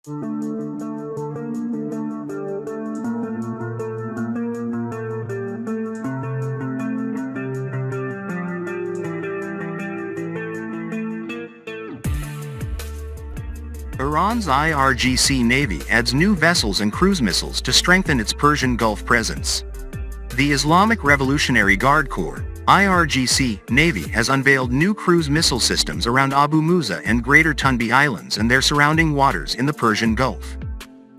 Iran's IRGC Navy adds new vessels and cruise missiles to strengthen its Persian Gulf presence. The Islamic Revolutionary Guard Corps, IRGC Navy, has unveiled new cruise missile systems around Abu Musa and Greater Tunb Islands and their surrounding waters in the Persian Gulf.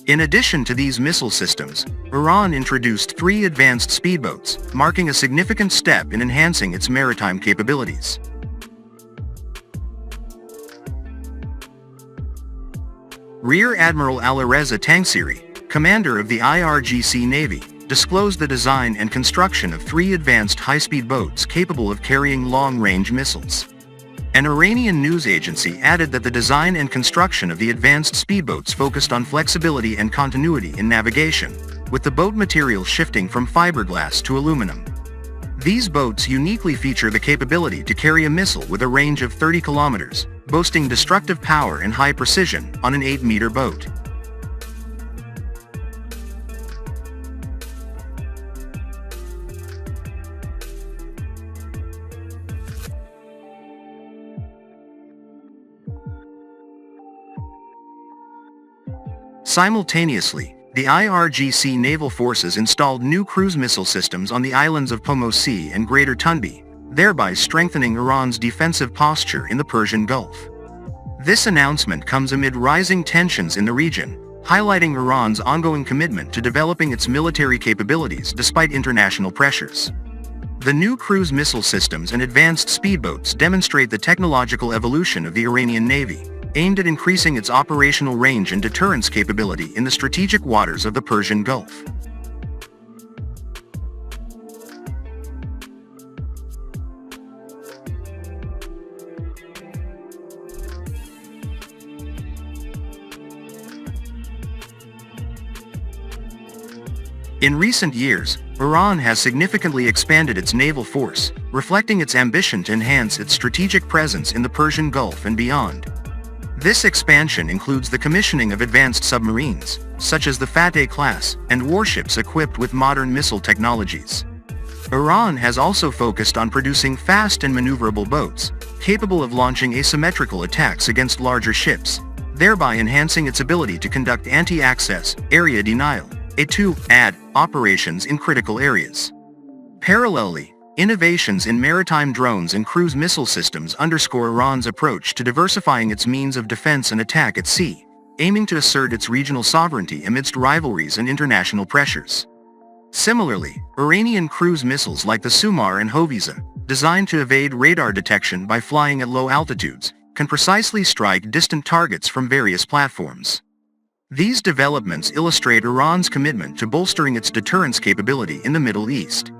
In addition to these missile systems, Iran introduced 3 advanced speedboats, marking a significant step in enhancing its maritime capabilities. Rear Admiral Alireza Tangsiri, commander of the IRGC Navy, disclosed the design and construction of 3 advanced high-speed boats capable of carrying long-range missiles. An Iranian news agency added that the design and construction of the advanced speedboats focused on flexibility and continuity in navigation, with the boat material shifting from fiberglass to aluminum. These boats uniquely feature the capability to carry a missile with a range of 30 kilometers, boasting destructive power and high precision on an 8-meter boat. Simultaneously, the IRGC naval forces installed new cruise missile systems on the islands of Pomosi and Greater Tunb, thereby strengthening Iran's defensive posture in the Persian Gulf. This announcement comes amid rising tensions in the region, highlighting Iran's ongoing commitment to developing its military capabilities despite international pressures. The new cruise missile systems and advanced speedboats demonstrate the technological evolution of the Iranian Navy, aimed at increasing its operational range and deterrence capability in the strategic waters of the Persian Gulf. In recent years, Iran has significantly expanded its naval force, reflecting its ambition to enhance its strategic presence in the Persian Gulf and beyond. This expansion includes the commissioning of advanced submarines, such as the Fateh class, and warships equipped with modern missile technologies. Iran has also focused on producing fast and maneuverable boats, capable of launching asymmetrical attacks against larger ships, thereby enhancing its ability to conduct anti-access, area denial, (AD) operations in critical areas. Parallelly, innovations in maritime drones and cruise missile systems underscore Iran's approach to diversifying its means of defense and attack at sea, aiming to assert its regional sovereignty amidst rivalries and international pressures. Similarly, Iranian cruise missiles like the Sumar and Hoveza, designed to evade radar detection by flying at low altitudes, can precisely strike distant targets from various platforms. These developments illustrate Iran's commitment to bolstering its deterrence capability in the Middle East.